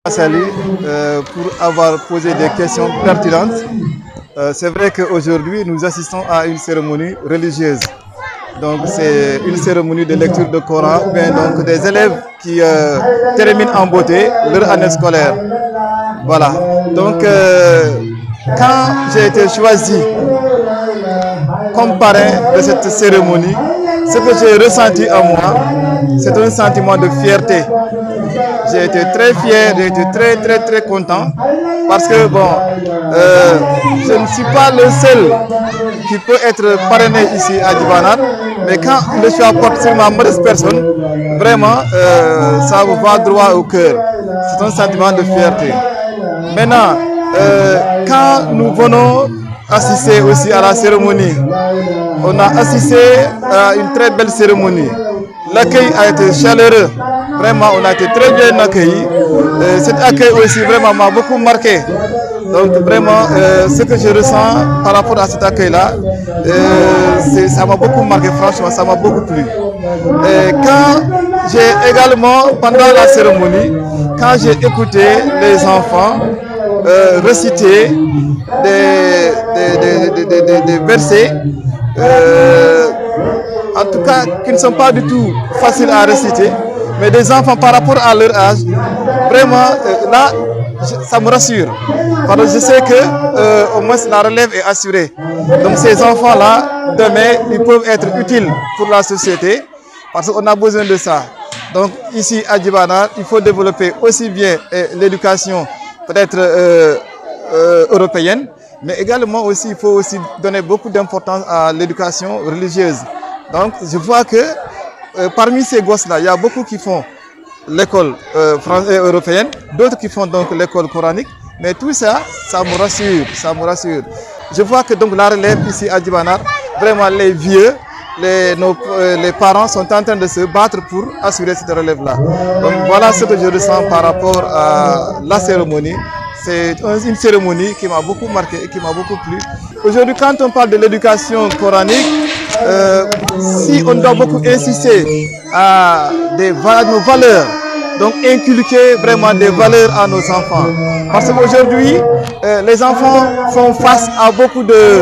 Salut, pour avoir posé des questions pertinentes. C'est vrai qu'aujourd'hui, nous assistons à une cérémonie religieuse. Donc, c'est une cérémonie de lecture de Coran, bien donc des élèves qui terminent en beauté leur année scolaire. Voilà. Donc, quand j'ai été choisi comme parrain de cette cérémonie, ce que j'ai ressenti en moi, c'est un sentiment de fierté. J'ai été très fier, j'ai été très content parce que bon, je ne suis pas le seul qui peut être parrainé ici à Djibanate, mais quand le choix porte sur ma modeste personne, vraiment, ça vous va droit au cœur. C'est un sentiment de fierté. Maintenant, quand nous venons assister aussi à la cérémonie, on a assisté à une très belle cérémonie. L'accueil a été chaleureux. Vraiment, on a été très bien accueillis. Cet accueil aussi vraiment m'a beaucoup marqué. Donc vraiment, ce que je ressens par rapport à cet accueil-là, ça m'a beaucoup marqué, franchement, ça m'a beaucoup plu. Quand j'ai également, pendant la cérémonie, quand j'ai écouté les enfants réciter des versets, en tout cas qui ne sont pas du tout faciles à réciter, mais des enfants par rapport à leur âge, vraiment là, ça me rassure. Parce que je sais que au moins la relève est assurée. Donc ces enfants-là, demain, ils peuvent être utiles pour la société parce qu'on a besoin de ça. Donc ici à Djibanate, il faut développer aussi bien l'éducation peut-être européenne, mais également aussi, il faut aussi donner beaucoup d'importance à l'éducation religieuse. Donc je vois que parmi ces gosses-là, il y a beaucoup qui font l'école européenne, d'autres qui font donc l'école coranique, mais tout ça, ça me rassure. Je vois que donc la relève ici à Djibanate, vraiment les vieux, les parents sont en train de se battre pour assurer cette relève-là. Donc voilà ce que je ressens par rapport à la cérémonie. C'est une cérémonie qui m'a beaucoup marqué et qui m'a beaucoup plu. Aujourd'hui, quand on parle de l'éducation coranique, si on doit beaucoup insister à nos valeurs, donc inculquer vraiment des valeurs à nos enfants. Parce qu'aujourd'hui, les enfants font face à beaucoup de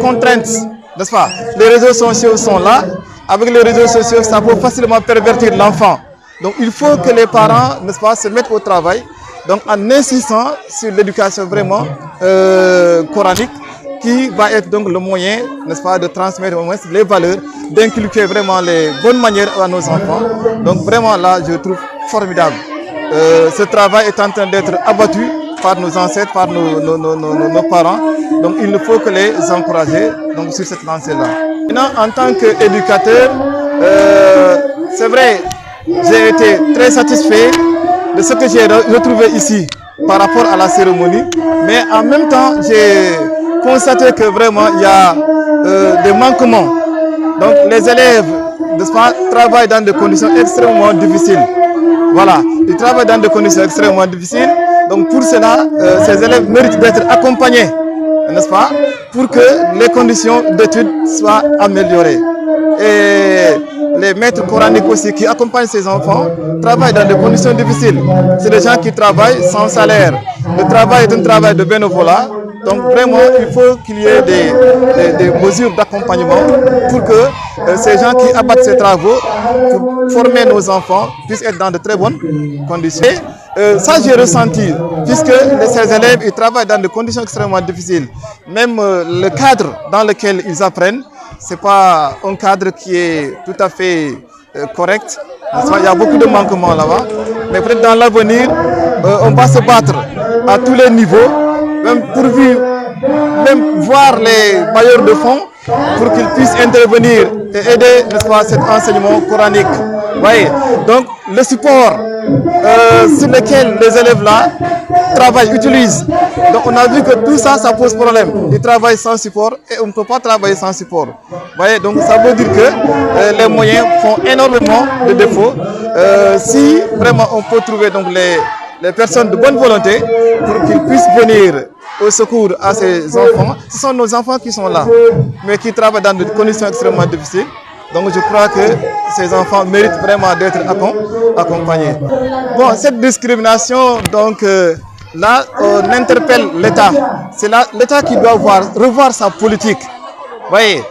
contraintes, n'est-ce pas? Les réseaux sociaux sont là. Avec les réseaux sociaux, ça peut facilement pervertir l'enfant. Donc il faut que les parents, n'est-ce pas, se mettent au travail, donc en insistant sur l'éducation vraiment coranique, qui va être donc le moyen, n'est-ce pas, de transmettre au moins les valeurs, d'inculquer vraiment les bonnes manières à nos enfants. Donc vraiment là, je trouve formidable. Ce travail est en train d'être abattu par nos ancêtres, par nos parents. Donc il ne faut que les encourager donc, sur cette lancée-là. Maintenant, en tant qu'éducateur, c'est vrai, j'ai été très satisfait de ce que j'ai retrouvé ici par rapport à la cérémonie, mais en même temps, j'ai constaté que vraiment il y a des manquements. Donc les élèves, n'est-ce pas, travaillent dans des conditions extrêmement difficiles. Voilà, ils travaillent dans des conditions extrêmement difficiles. Donc pour cela, ces élèves méritent d'être accompagnés, n'est-ce pas, pour que les conditions d'études soient améliorées. Et les maîtres coraniques aussi qui accompagnent ces enfants travaillent dans des conditions difficiles. C'est des gens qui travaillent sans salaire. Le travail est un travail de bénévolat. Donc vraiment, il faut qu'il y ait des mesures d'accompagnement pour que ces gens qui abattent ces travaux pour former nos enfants puissent être dans de très bonnes conditions. Et, ça, j'ai ressenti, puisque ces élèves ils travaillent dans des conditions extrêmement difficiles. Même le cadre dans lequel ils apprennent, ce n'est pas un cadre qui est tout à fait correct. Il y a beaucoup de manquements là-bas. Mais peut-être dans l'avenir, on va se battre à tous les niveaux, même voir les bailleurs de fonds pour qu'ils puissent intervenir et aider, n'est-ce pas, cet enseignement coranique. Voyez. Donc le support sur lequel les élèves là travaillent, utilisent. Donc on a vu que tout ça, ça pose problème. Ils travaillent sans support et on ne peut pas travailler sans support. Voyez. Donc ça veut dire que les moyens font énormément de défauts. Si vraiment on peut trouver donc les personnes de bonne volonté pour qu'ils puissent venir au secours à ces enfants. Ce sont nos enfants qui sont là, mais qui travaillent dans des conditions extrêmement difficiles. Donc je crois que ces enfants méritent vraiment d'être accompagner. Bon, cette discrimination, donc, là, on interpelle l'État. C'est l'État qui doit revoir sa politique. Vous voyez,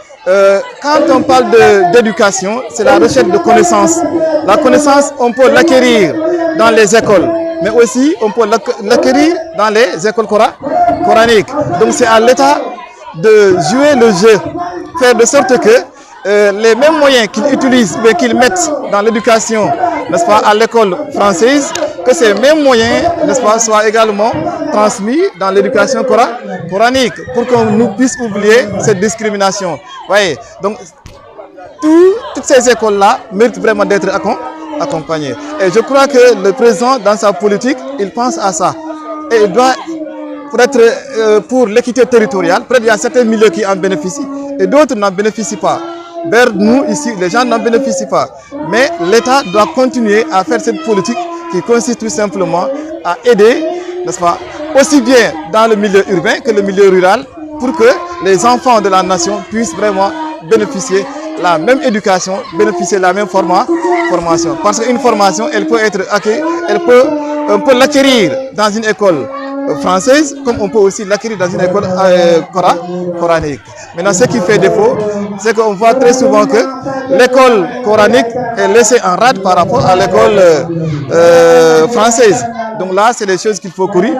quand on parle d'éducation, c'est la recherche de connaissances. La connaissance, on peut l'acquérir dans les écoles, mais aussi on peut l'acquérir dans les écoles coraniques. Donc c'est à l'État de jouer le jeu, faire de sorte que les mêmes moyens qu'ils utilisent, mais qu'ils mettent dans l'éducation, n'est-ce pas, à l'école française, que ces mêmes moyens, n'est-ce pas, soient également transmis dans l'éducation coranique, pour qu'on nous puisse oublier cette discrimination. Voyez, donc toutes ces écoles-là méritent vraiment d'être accompagnées. Et je crois que le président, dans sa politique, il pense à ça. Et il doit, pour l'équité territoriale, peut-être il y a certains milieux qui en bénéficient et d'autres n'en bénéficient pas. Vers nous, ici, les gens n'en bénéficient pas. Mais l'État doit continuer à faire cette politique qui consiste tout simplement à aider, n'est-ce pas, aussi bien dans le milieu urbain que le milieu rural, pour que les enfants de la nation puissent vraiment bénéficier de la même éducation, bénéficier de la même formation. Parce qu'une formation, elle peut être acquise, on peut l'acquérir dans une école française, comme on peut aussi l'acquérir dans une école coranique. Maintenant, ce qui fait défaut, c'est qu'on voit très souvent que l'école coranique est laissée en rade par rapport à l'école française. Donc là, c'est des choses qu'il faut corriger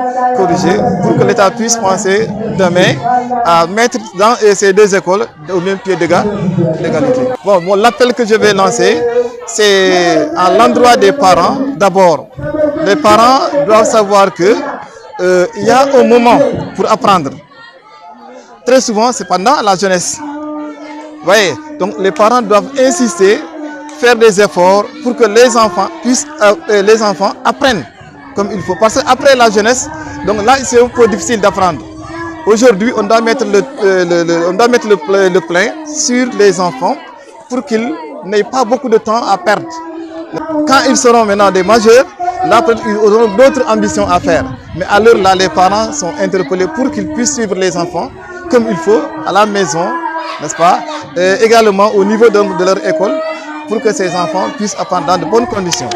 pour que l'État puisse penser demain à mettre dans ces deux écoles au même pied d'égalité. Bon, l'appel que je vais lancer, c'est à l'endroit des parents. D'abord, les parents doivent savoir que il y a un moment pour apprendre. Très souvent, c'est pendant la jeunesse. Vous voyez, donc les parents doivent insister, faire des efforts pour que les enfants apprennent comme il faut. Parce qu'après la jeunesse, donc là, c'est un peu difficile d'apprendre. Aujourd'hui, on doit mettre le plein sur les enfants pour qu'ils n'aient pas beaucoup de temps à perdre. Quand ils seront maintenant des majeurs, là, ils auront d'autres ambitions à faire. Mais à l'heure là, les parents sont interpellés pour qu'ils puissent suivre les enfants comme il faut à la maison, n'est-ce pas? Et également au niveau de leur école, pour que ces enfants puissent apprendre dans de bonnes conditions.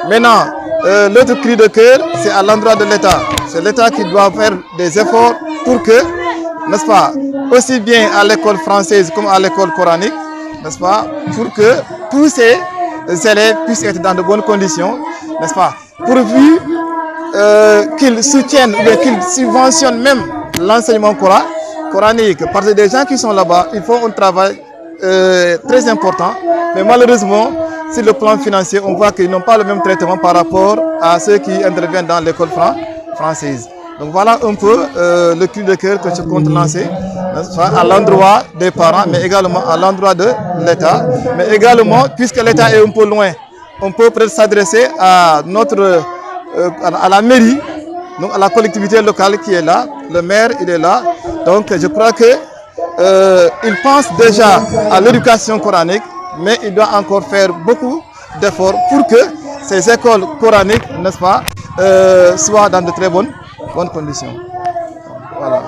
Maintenant, l'autre cri de cœur, c'est à l'endroit de l'État. C'est l'État qui doit faire des efforts pour que, n'est-ce pas, aussi bien à l'école française comme à l'école coranique, n'est-ce pas, pour que tous ces élèves puissent être dans de bonnes conditions, n'est-ce pas, pourvu qu'ils soutiennent ou qu'ils subventionnent même l'enseignement coranique. Parce que des gens qui sont là-bas, ils font un travail très important, mais malheureusement, sur le plan financier, on voit qu'ils n'ont pas le même traitement par rapport à ceux qui interviennent dans l'école française. Donc voilà un peu le cri de cœur que je compte lancer à l'endroit des parents, mais également à l'endroit de l'État. Mais également, puisque l'État est un peu loin, on peut peut-être s'adresser à à la mairie, donc à la collectivité locale qui est là. Le maire, il est là. Donc je crois que il pense déjà à l'éducation coranique, mais il doit encore faire beaucoup d'efforts pour que ces écoles coraniques, n'est-ce pas, soient dans de très bonnes conditions. Voilà.